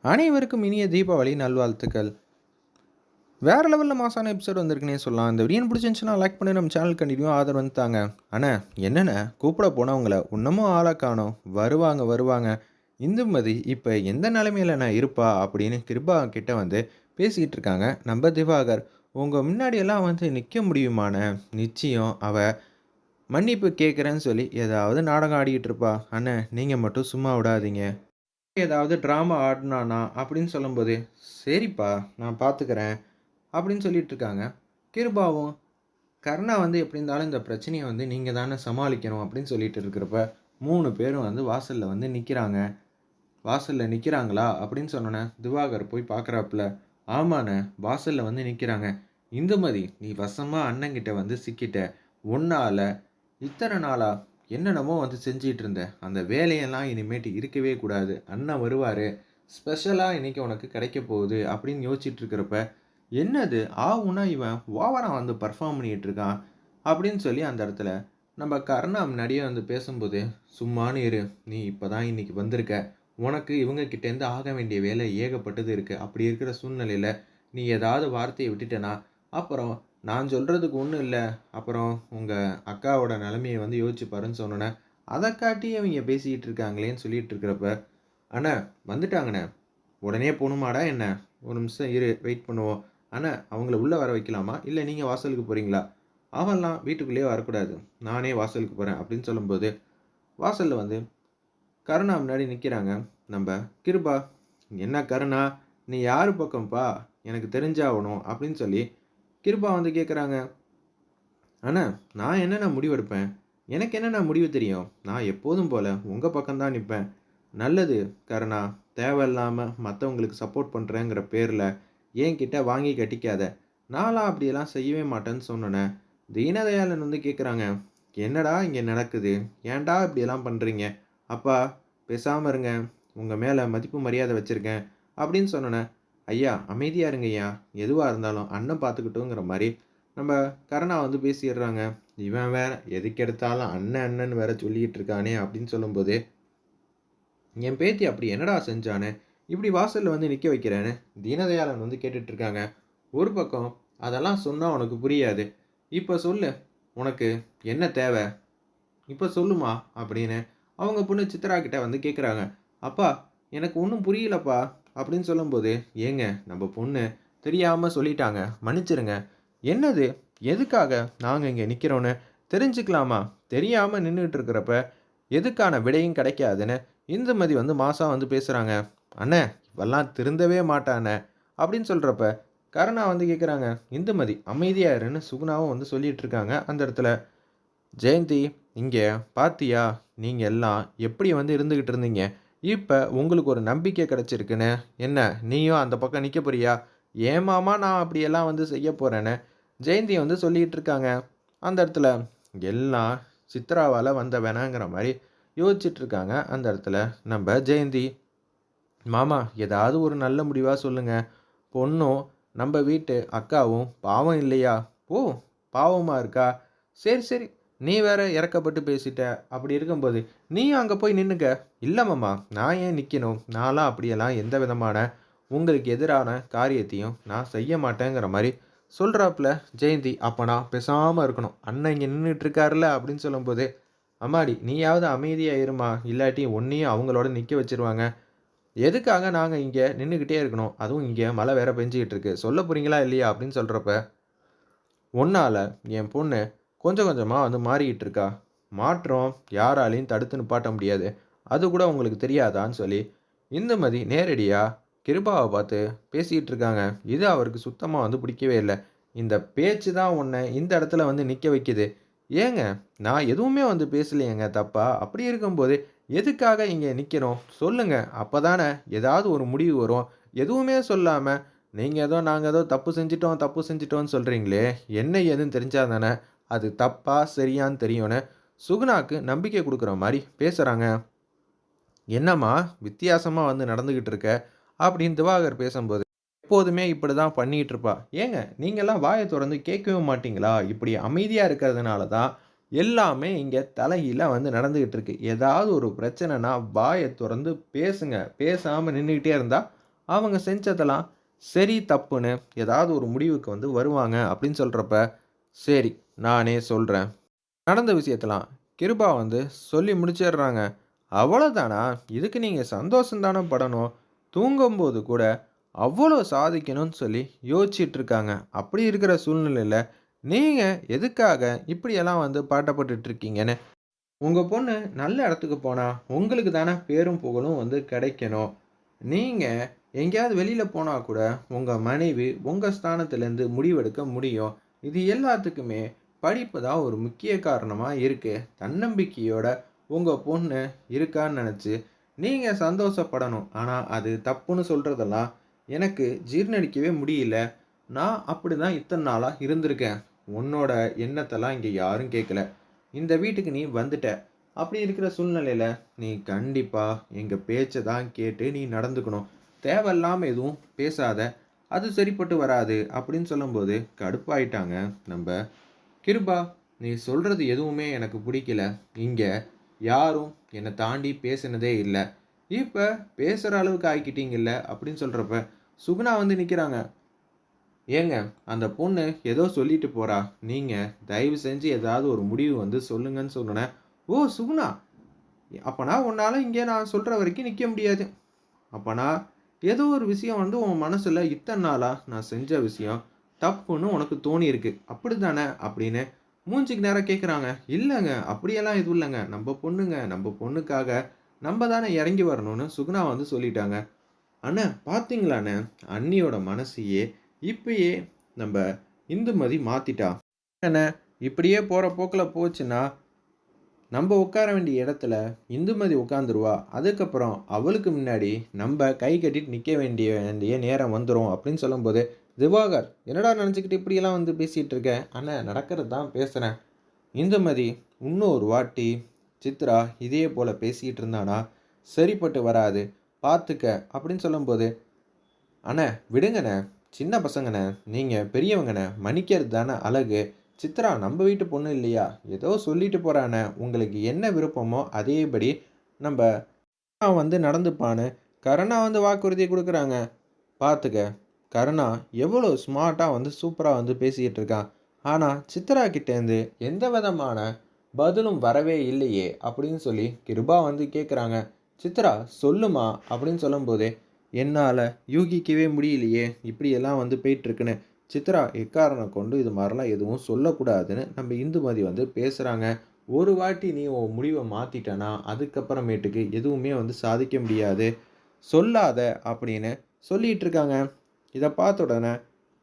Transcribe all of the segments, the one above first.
அனைவருக்கும் இனிய தீபாவளி நல்வாழ்த்துக்கள். வேற லெவல்ல மாசான எபிசோட் வந்திருக்குன்னே சொல்லலாம். இந்த வீடியோ பிடிச்சிருந்துச்சுன்னா லைக் பண்ணி நம்ம சேனல் கண்டினியூ ஆதரவு வந்துட்டாங்க. அண்ணே என்னண்ணே கூப்பிட போனவங்கள இன்னமும் ஆளா காணோம். வருவாங்க வருவாங்க. இந்துமதி இப்போ எந்த நிலைமையிலண்ணே இருப்பா அப்படின்னு கிருபா கிட்ட வந்து பேசிக்கிட்டு இருக்காங்க நம்ம திவாகர். உங்க முன்னாடியெல்லாம் வந்து நிற்க முடியுமாண்ணே? நிச்சயம் அவ மன்னிப்பு கேட்குறேன்னு சொல்லி ஏதாவது நாடகம் ஆடிக்கிட்டு இருப்பா. அண்ணே நீங்கள் மட்டும் சும்மா விடாதீங்க. ஏதாவது ட்ராமா ஆடுனானா அப்படின்னு சொல்லும்போது, சரிப்பா நான் பார்த்துக்கிறேன் அப்படின்னு சொல்லிட்டு இருக்காங்க. கிருபாவும், கருணா வந்து எப்படி இருந்தாலும் இந்த பிரச்சனைய வந்து நீங்க தானே சமாளிக்கணும் அப்படின்னு சொல்லிட்டு இருக்கிறப்ப, 3 பேரும் வந்து வாசல்ல வந்து நிக்கிறாங்க. வாசல்ல நிக்கிறாங்களா அப்படின்னு சொன்னோனே, திவாகர் போய் பார்க்குறாப்புல, ஆமாண்ணே வாசல்ல வந்து நிக்கிறாங்க. இந்துமதி நீ வசமா அண்ணங்கிட்ட வந்து சிக்கிட்ட. உன்னால இத்தன நாளா என்னென்னமோ வந்து செஞ்சிட்டு இருந்த. அந்த வேலையெல்லாம் இனிமேட்டு இருக்கவே கூடாது. அண்ணன் வருவாரு. ஸ்பெஷலா இன்னைக்கு உனக்கு கிடைக்க போகுது அப்படின்னு யோசிச்சுட்டு இருக்கிறப்ப, என்னது ஆவுன்னா இவன் ஓவரா வந்து பெர்ஃபார்ம் பண்ணிட்டு இருக்கான் அப்படின்னு சொல்லி அந்த இடத்துல நம்ம கருணா முன்னாடியே வந்து பேசும்போது, சும்மானு இரு. நீ இப்பதான் இன்னைக்கு வந்திருக்க. உனக்கு இவங்க கிட்டேருந்து ஆக வேண்டிய வேலை ஏகப்பட்டது இருக்கு. அப்படி இருக்கிற சூழ்நிலையில நீ ஏதாவது வார்த்தையை விட்டுட்டேன்னா, அப்புறம் நான் சொல்றதுக்கு ஒண்ணும் இல்ல. அப்புறம் உங்க அக்காவோட நிலைமைய வந்து யோசிச்சு பாருன்னு சொன்னோனே, அத காட்டி இவங்க பேசிக்கிட்டு இருக்காங்களேன்னு சொல்லிட்டு இருக்கிறப்ப, "அண்ணா வந்துட்டாங்கண்ணே. உடனே போணுமாடா என்ன? ஒரு நிமிஷம் இரு வெயிட் பண்ணுவோம். அண்ணா அவங்கள உள்ள வர வைக்கலாமா? இல்ல நீங்க வாசலுக்கு போறீங்களா?" "அவன்லாம் வீட்டுக்குள்ளேயே வரக்கூடாது. நானே வாசலுக்கு போறேன்." அப்படின்னு சொல்லும்போது, வாசல்ல வந்து கருணா முன்னாடி நிக்கிறாங்க நம்ப கிருபா. "என்ன கருணா, நீ யாரு பக்கம்ப்பா? எனக்கு தெரிஞ்சாகணும்." அப்படின்னு சொல்லி கிருபா வந்து கேட்குறாங்க. "அண்ணா நான் என்னண்ணா முடிவெடுப்பேன்? எனக்கு என்னண்ணா முடிவு தெரியும்? நான் எப்போதும் போல உங்க பக்கம் தான் நிப்பேன்." "நல்லது கருணா. தேவையில்லாம மத்தவங்களுக்கு சப்போர்ட் பண்றேங்கிற பேர்ல என்கிட்ட வாங்கி கட்டிக்காத. நான்லாம் அப்படியெல்லாம் செய்யவே மாட்டேன்னு" சொன்னோனே, தீனதயாளன் வந்து கேட்குறாங்க, "என்னடா இங்க நடக்குது? ஏன்டா இப்படியெல்லாம் பண்றீங்க?" "அப்பா பேசாம இருங்க. உங்க மேல மதிப்பு மரியாதை வச்சிருக்கேன்." அப்படின்னு சொன்னோனே, "ஐயா அமைதியா இருங்கய்யா. எதுவா இருந்தாலும் அண்ணன் பார்த்துக்கட்டுங்கிற" மாரி நம்ம கருணா வந்து பேசிடுறாங்க. இவன் வேற எதுக்கெடுத்தாலும் அண்ணன் அண்ணன்னு வேற சொல்லிக்கிட்டு இருக்கானே அப்படின்னு சொல்லும்போது, என் பேத்தி அப்படி என்னடா செஞ்சான்னு இப்படி வாசல்ல வந்து நிக்க வைக்கிறேன்னு தீனதயாளன் வந்து கேட்டுட்டு இருக்காங்க. ஒரு பக்கம் அதெல்லாம் சொன்னா உனக்கு புரியாது. இப்ப சொல்லு. உனக்கு என்ன தேவை? இப்ப சொல்லுமா அப்படின்னு அவங்க பொண்ணு சித்ரா கிட்ட வந்து கேட்குறாங்க. அப்பா எனக்கு ஒன்றும் புரியலப்பா அப்படின்னு சொல்லும்போது, ஏங்க நம்ம பொண்ணு தெரியாம சொல்லிட்டாங்க. மன்னிச்சிருங்க. என்னது? எதுக்காக நாங்க இங்க நிக்கிறோன்னு தெரிஞ்சுக்கலாமா? தெரியாம நின்னுட்டு இருக்கிறப்ப எதுக்கான விடையும் கிடைக்காதுன்னு இந்துமதி வந்து மாசா வந்து பேசுறாங்க. அண்ணே இவெல்லாம் திருந்தவே மாட்டா அண்ணே அப்படின்னு சொல்றப்ப, கருணா வந்து கேட்குறாங்க. இந்துமதி அமைதியா இருன்னு சுகுணாவும் வந்து சொல்லிட்டு இருக்காங்க அந்த இடத்துல. ஜெயந்தி இங்க பாத்தியா? நீங்க எல்லாம் எப்படி வந்து இருந்துகிட்டு இருந்தீங்க. இப்ப உங்களுக்கு ஒரு நம்பிக்கை கிடைச்சிருக்குன்னு. என்ன நீயும் அந்த பக்கம் நிக்க போறியா? ஏன் மாமா நான் அப்படியெல்லாம் வந்து செய்ய போறேன்னு ஜெயந்தி வந்து சொல்லிட்டு இருக்காங்க. அந்த இடத்துல எல்லாம் சித்ராவால வந்த வேணாங்கிற மாரி யோசிச்சுட்டு இருக்காங்க அந்த இடத்துல நம்ம ஜெயந்தி. மாமா ஏதாவது ஒரு நல்ல முடிவா சொல்லுங்க. பொண்ணும் நம்ம வீட்டு அக்காவும் பாவம் இல்லையா? ஓ! பாவமா இருக்கா? சரி, சரி. நீ வேற இரக்கப்பட்டு பேசிட்ட. அப்படி இருக்கும்போது, நீயும் அங்க போய் நின்னுக்க. இல்ல மாமா, நான் ஏன் நிக்கணும்? நான்லாம் அப்படியெல்லாம் எந்த விதமான உங்களுக்கு எதிரான காரியத்தையும் நான் செய்ய மாட்டேங்கிற மாரி சொல்றாப்புல ஜெயந்தி. அப்ப நான் பேசாம இருக்கணும். அண்ணன் இங்க நின்னுட்டு இருக்காருல்ல அப்படின்னு சொல்லும்போது, அம்மாடி நீயாவது அமைதியா இரும்மா. இல்லாட்டி உன்னையும் அவங்களோட நிக்க வச்சுருவாங்க. எதுக்காக நாங்க இங்க நின்னுக்கிட்டே இருக்கணும்? அதுவும் இங்க மழை வேற பெஞ்சுகிட்டு இருக்கு. சொல்லப் போறீங்களா இல்லையா? அப்படின்னு சொல்றப்ப, உன்னால என் பொண்ணு கொஞ்சம் கொஞ்சமா வந்து மாறிக்கிட்டு இருக்கா. மாற்றம் யாராலயும் தடுத்து நிப்பாட்ட முடியாது. அது கூட உங்களுக்கு தெரியாதான்னு சொல்லி, இந்துமதி நேரடியா கிருபாவ பார்த்து பேசிக்கிட்டு இருக்காங்க. இது அவருக்கு சுத்தமா வந்து பிடிக்கவே இல்ல. இந்த பேச்சு தான் உன்ன இந்த இடத்துல வந்து நிக்க வைக்குது. ஏங்க நான் எதுவுமே வந்து பேசலையேங்க தப்பா. அப்படி இருக்கும்போது எதுக்காக இங்க நிக்கிறோம்? சொல்லுங்க. அப்பதானே ஏதாவது ஒரு முடிவு வரும். எதுவுமே சொல்லாம நீங்க ஏதோ நாங்க ஏதோ தப்பு செஞ்சுட்டோம், தப்பு செஞ்சுட்டோம்ன்னு சொல்றீங்களே! என்ன ஏதுன்னு தெரிஞ்சா தானே, அது தப்பா, சரியான்னு தெரியும்ன்னு சுகுணாக்கு நம்பிக்கை குடுக்குற மாரி பேசுறாங்க. "என்னம்மா வித்தியாசமா வந்து நடந்துகிட்டு இருக்க?" அப்படின்னு திவாகர் பேசும்போது, எப்போதுமே இப்படிதான் பண்ணிட்டு இருப்பா. ஏங்க நீங்கலாம் வாய தொறந்து கேட்கவே மாட்டீங்களா? இப்படி அமைதியா இருக்கிறதுனால தான் எல்லாமே இங்க தலைகீழா வந்து நடந்துகிட்டு இருக்கு. ஏதாவது ஒரு பிரச்சனைனா வாய தொறந்து பேசுங்க. பேசாம நின்னுகிட்டே இருந்தா அவங்க செஞ்சதெல்லாம் சரி தப்புன்னு ஏதாவது ஒரு முடிவுக்கு வந்து வருவாங்க அப்படின்னு சொல்கிறப்ப, சரி நானே சொல்கிறேன். நடந்த விஷயத்தலாம் கிருபா வந்து சொல்லி முடிச்சிடுறாங்க. அவ்வளோதானா? இதுக்கு நீங்கள் சந்தோஷம் தானே படணும். தூங்கும்போது கூட அவ்வளோ சாதிக்கணும்னு சொல்லி யோசிச்சுட்டு இருக்காங்க. அப்படி இருக்கிற சூழ்நிலையில நீங்கள் எதுக்காக இப்படியெல்லாம் வந்து பாட்டப்பட்டுட்டு இருக்கீங்கன்னு உங்க பொண்ணு நல்ல இடத்துக்கு போனா, உங்களுக்கு தானே பேரும் புகழும் வந்து கிடைக்கணும். நீங்க எங்கேயாவது வெளியில போனா கூட, உங்க மனைவி உங்க ஸ்தானத்திலேருந்து முடிவெடுக்க முடியும். இது எல்லாத்துக்குமே படிப்பு தான் ஒரு முக்கிய காரணமா இருக்கு. தன்னம்பிக்கையோட உங்க பொண்ணு இருக்கான்னு நெனச்சு, நீங்க சந்தோஷப்படணும். ஆனா, அது தப்புன்னு சொல்றதெல்லாம் எனக்கு ஜீர்ணடிக்கவே முடியல. நான் அப்படிதான் இத்தன நாளா இருந்திருக்கேன். உன்னோட எண்ணத்தெல்லாம் இங்க யாரும் கேட்கல. இந்த வீட்டுக்கு நீ வந்துட்ட. அப்படி இருக்கிற சூழ்நிலையில, நீ கண்டிப்பா எங்க பேச்ச தான் கேட்டு நீ நடந்துக்கணும். தேவையில்லாம எதுவும் பேசாத. அது சரிப்பட்டு வராது. அப்படின்னு சொல்லும்போது கடுப்பாயிட்டாங்க நம்ப கிருபா. நீ சொல்றது எதுவுமே எனக்கு பிடிக்கல. இங்க யாரும் என்ன தாண்டி பேசினதே இல்ல. இப்ப பேசுற அளவுக்கு ஆக்கிட்டீங்கல்ல அப்படின்னு சொல்றப்ப, சுகுணா வந்து நிக்கிறாங்க. ஏங்க, அந்த பொண்ணு ஏதோ சொல்லிட்டு போறா. நீங்க தயவு செஞ்சு ஏதாவது ஒரு முடிவு வந்து சொல்லுங்கன்னு சொன்னோனே, "ஓ! சுகுணா, அப்பன்னா உன்னால இங்க நான் சொல்ற வரைக்கும் நிக்க முடியாது. அப்பன்னா ஏதோ ஒரு விஷயம் வந்து உன் மனசுல இத்தன நாளா நான் செஞ்ச விஷயம் தப்புன்னு உனக்கு தோணியிருக்கு. அப்படித்தானே?" அப்படின்னு மூஞ்சிக்கு நேரா கேட்குறாங்க. "இல்லங்க, அப்படியெல்லாம் எதுவும் இல்லங்க. நம்ப பொண்ணுங்க. நம்ப பொண்ணுக்காக நம்ப தானே இறங்கி வரணும்னு" சுகுணா வந்து சொல்லிட்டாங்க. அண்ணே பார்த்தீங்களாண்ணே, அண்ணியோட மனசையே இப்பயே நம்ப இந்துமதி மாத்திட்டா. அண்ணே இப்படியே போற போக்குல போச்சுன்னா, நம்ப உட்கார வேண்டிய இடத்துல இந்துமதி உட்காந்துருவா. அதுக்கப்புறம் அவளுக்கு முன்னாடி நம்ப கை கட்டிட்டு நிக்க வேண்டிய வேண்டிய நேரம் வந்துரும் அப்படின்னு சொல்லும்போது, திவாகர் என்னடா நினச்சுக்கிட்டு இப்படியெல்லாம் வந்து பேசிட்டு இருக்க? அண்ணே நடக்கிறது தான் பேசுறேன். இந்துமதி இன்னொரு வாட்டி சித்ரா இதே போல பேசிட்டு இருந்தானா, சரிப்பட்டு வராது. பார்த்துக்க அப்படின்னு சொல்லும்போது, அண்ணே விடுங்கண்ணே. சின்ன பசங்கண்ணே. நீங்க பெரியவங்கண்ணே. மன்னிக்கிறது தானே அழகு. சித்ரா நம்ப வீட்டு பொண்ணு இல்லையா? ஏதோ சொல்லிட்டு போறாண்ணே. உங்களுக்கு என்ன விருப்பமோ அதேபடி நம்ப வந்து நடந்துப்பான்னு கருணா வந்து வாக்குறுதி குடுக்குறாங்க. பார்த்துக்க. கருணா எவ்வளோ ஸ்மார்ட்டா வந்து சூப்பரா வந்து பேசிக்கிட்டு இருக்கான். ஆனா சித்ரா கிட்டேருந்து எந்த விதமான பதிலும் வரவே இல்லையே! அப்படின்னு சொல்லி கிருபா வந்து கேட்குறாங்க. சித்ரா சொல்லுமா அப்படின்னு சொல்லும்போதே, என்னால யூகிக்கவே முடியலையே! இப்படியெல்லாம் வந்து போயிட்டுருக்குன்னு. சித்ரா எக்காரணம் கொண்டு இது மாரிலாம் எதுவும் சொல்லக்கூடாதுன்னு நம்ம இந்துமதி வந்து பேசுறாங்க. ஒரு வாட்டி நீ உன் முடிவ மாத்திட்டன்னா, அதுக்கப்புறமேட்டுக்கு எதுவுமே வந்து சாதிக்க முடியாது. சொல்லாத அப்படின்னு சொல்லிட்டு இருக்காங்க. இத பார்த்த உடனே,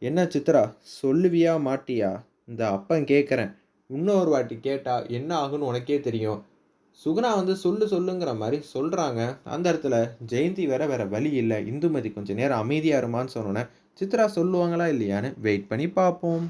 "என்ன சித்ரா சொல்லுவியா? மாட்டியா? இந்த அப்பன் கேட்குறேன். இன்னொரு வாட்டி கேட்டா என்ன ஆகும்னு உனக்கே தெரியும்." சுகுணா வந்து சொல்லு சொல்லுங்கிற மாரி சொல்றாங்க. அந்த இடத்துல ஜெயந்தி வேற வழி இல்ல. இந்துமதி கொஞ்சம் நேரம் அமைதியா இருமான்னு சொன்னோனே, சித்ரா சொல்லுவாங்களா இல்லையான்னு வெயிட் பண்ணி பார்ப்போம்.